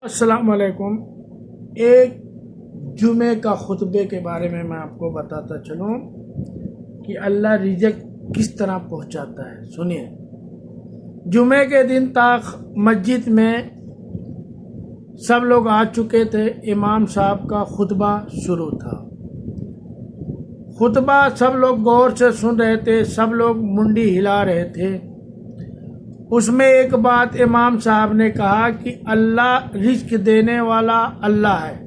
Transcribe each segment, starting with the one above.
अस्सलाम वालेकुम। एक जुमे का खुतबे के बारे में मैं आपको बताता चलूँ कि अल्लाह रिज़्क़ किस तरह पहुँचाता है। सुनिए, जुमे के दिन तक मस्जिद में सब लोग आ चुके थे। इमाम साहब का खुतबा शुरू था। खुतबा सब लोग गौर से सुन रहे थे, सब लोग मुंडी हिला रहे थे। उसमें एक बात इमाम साहब ने कहा कि अल्लाह रिज़्क़ देने वाला अल्लाह है।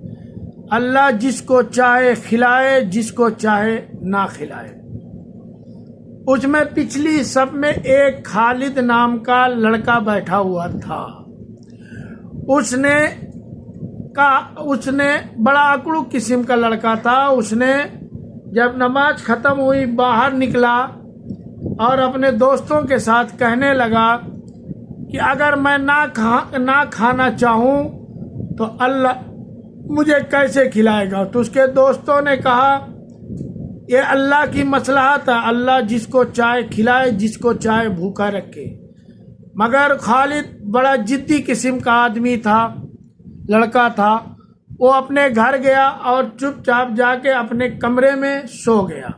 अल्लाह जिसको चाहे खिलाए, जिसको चाहे ना खिलाए। उसमें पिछली सब में एक खालिद नाम का लड़का बैठा हुआ था। उसने बड़ा अकड़ू किस्म का लड़का था। उसने जब नमाज ख़त्म हुई बाहर निकला और अपने दोस्तों के साथ कहने लगा कि अगर मैं ना खाना चाहूँ तो अल्लाह मुझे कैसे खिलाएगा। तो उसके दोस्तों ने कहा ये अल्लाह की मसलहत है, अल्लाह जिसको चाहे खिलाए, जिसको चाहे भूखा रखे। मगर खालिद बड़ा जिद्दी किस्म का आदमी था, लड़का था। वो अपने घर गया और चुपचाप जाके अपने कमरे में सो गया।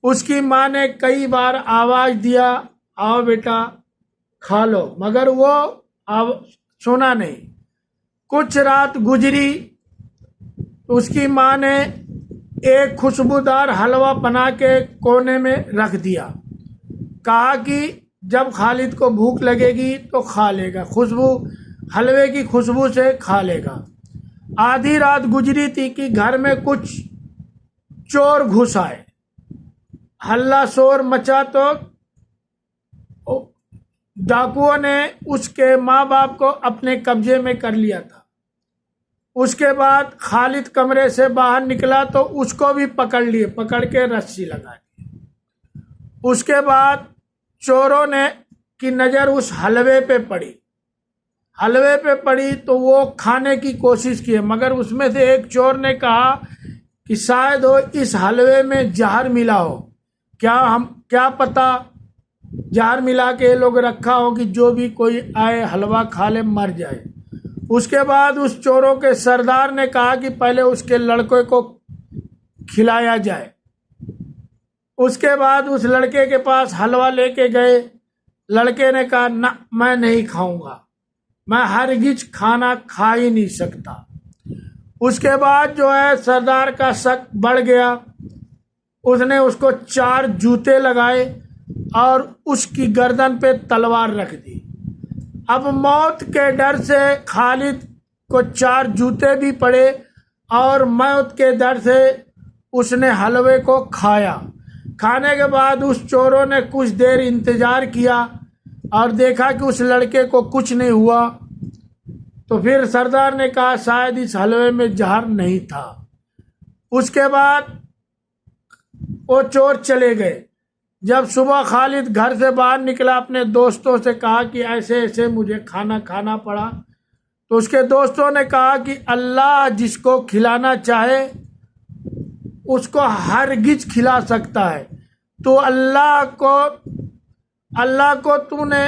उसकी माँ ने कई बार आवाज़ दिया, आओ बेटा खा लो, मगर वो सुना नहीं। कुछ रात गुजरी, उसकी माँ ने एक खुशबूदार हलवा बना के कोने में रख दिया। कहा कि जब खालिद को भूख लगेगी तो खा लेगा, हलवे की खुशबू से खा लेगा। आधी रात गुजरी थी कि घर में कुछ चोर घुस आए। हल्ला शोर मचा तो डाकुओं ने उसके माँ बाप को अपने कब्जे में कर लिया था। उसके बाद खालिद कमरे से बाहर निकला तो उसको भी पकड़ के रस्सी लगा दी। उसके बाद चोरों ने की नज़र उस हलवे पे पड़ी तो वो खाने की कोशिश की, मगर उसमें से एक चोर ने कहा कि शायद वो इस हलवे में जहर मिला हो। क्या पता जहर मिला के लोग रखा हो कि जो भी कोई आए हलवा खा ले मर जाए। उसके बाद उस चोरों के सरदार ने कहा कि पहले उसके लड़के को खिलाया जाए। उसके बाद उस लड़के के पास हलवा लेके गए। लड़के ने कहा ना, मैं नहीं खाऊंगा, मैं हरगिज खाना खा ही नहीं सकता। उसके बाद जो है सरदार का शक बढ़ गया। उसने उसको 4 जूते लगाए और उसकी गर्दन पे तलवार रख दी। अब मौत के डर से खालिद को 4 जूते भी पड़े और मौत के डर से उसने हलवे को खाया। खाने के बाद उस चोरों ने कुछ देर इंतजार किया और देखा कि उस लड़के को कुछ नहीं हुआ। तो फिर सरदार ने कहा शायद इस हलवे में जहर नहीं था। उसके बाद वो चोर चले गए। जब सुबह खालिद घर से बाहर निकला, अपने दोस्तों से कहा कि ऐसे ऐसे मुझे खाना पड़ा। तो उसके दोस्तों ने कहा कि अल्लाह जिसको खिलाना चाहे उसको हरगिज खिला सकता है। तो अल्लाह को तूने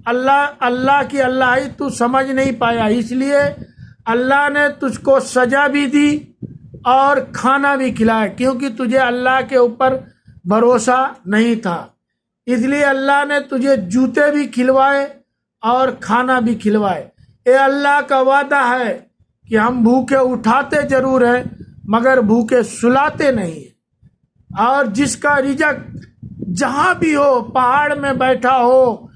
अल्लाह की अल्लाही तू समझ नहीं पाया, इसलिए अल्लाह ने तुझको सजा भी दी और खाना भी खिलाया, क्योंकि तुझे अल्लाह के ऊपर भरोसा नहीं था। इसलिए अल्लाह ने तुझे जूते भी खिलवाए और खाना भी खिलवाए। ये अल्लाह का वादा है कि हम भूखे उठाते जरूर हैं मगर भूखे सुलाते नहीं। और जिसका रिज़्क़ जहाँ भी हो, पहाड़ में बैठा हो,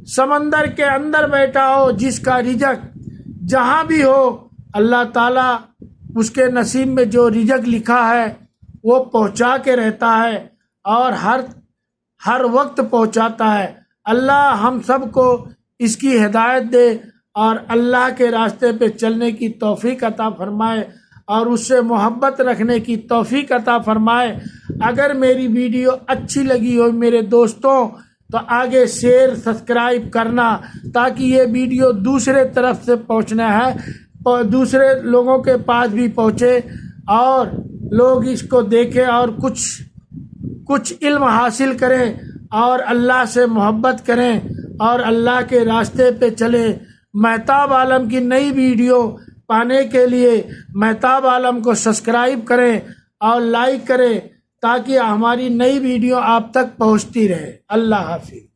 समंदर के अंदर बैठा हो, जिसका रिज़्क़ जहाँ भी हो, अल्लाह ताला उसके नसीब में जो रिज़्क़ लिखा है वो पहुँचा के रहता है और हर वक्त पहुँचाता है। अल्लाह हम सबको इसकी हिदायत दे और अल्लाह के रास्ते पे चलने की तौफीक अता फरमाए और उससे मोहब्बत रखने की तौफीक अता फरमाए। अगर मेरी वीडियो अच्छी लगी हो मेरे दोस्तों तो आगे शेयर सब्सक्राइब करना, ताकि ये वीडियो दूसरे तरफ से पहुँचना है और दूसरे लोगों के पास भी पहुँचे और लोग इसको देखें और कुछ इल्म हासिल करें और अल्लाह से मोहब्बत करें और अल्लाह के रास्ते पे चलें। महताब आलम की नई वीडियो पाने के लिए महताब आलम को सब्सक्राइब करें और लाइक करें ताकि हमारी नई वीडियो आप तक पहुंचती रहे। अल्लाह हाफिज।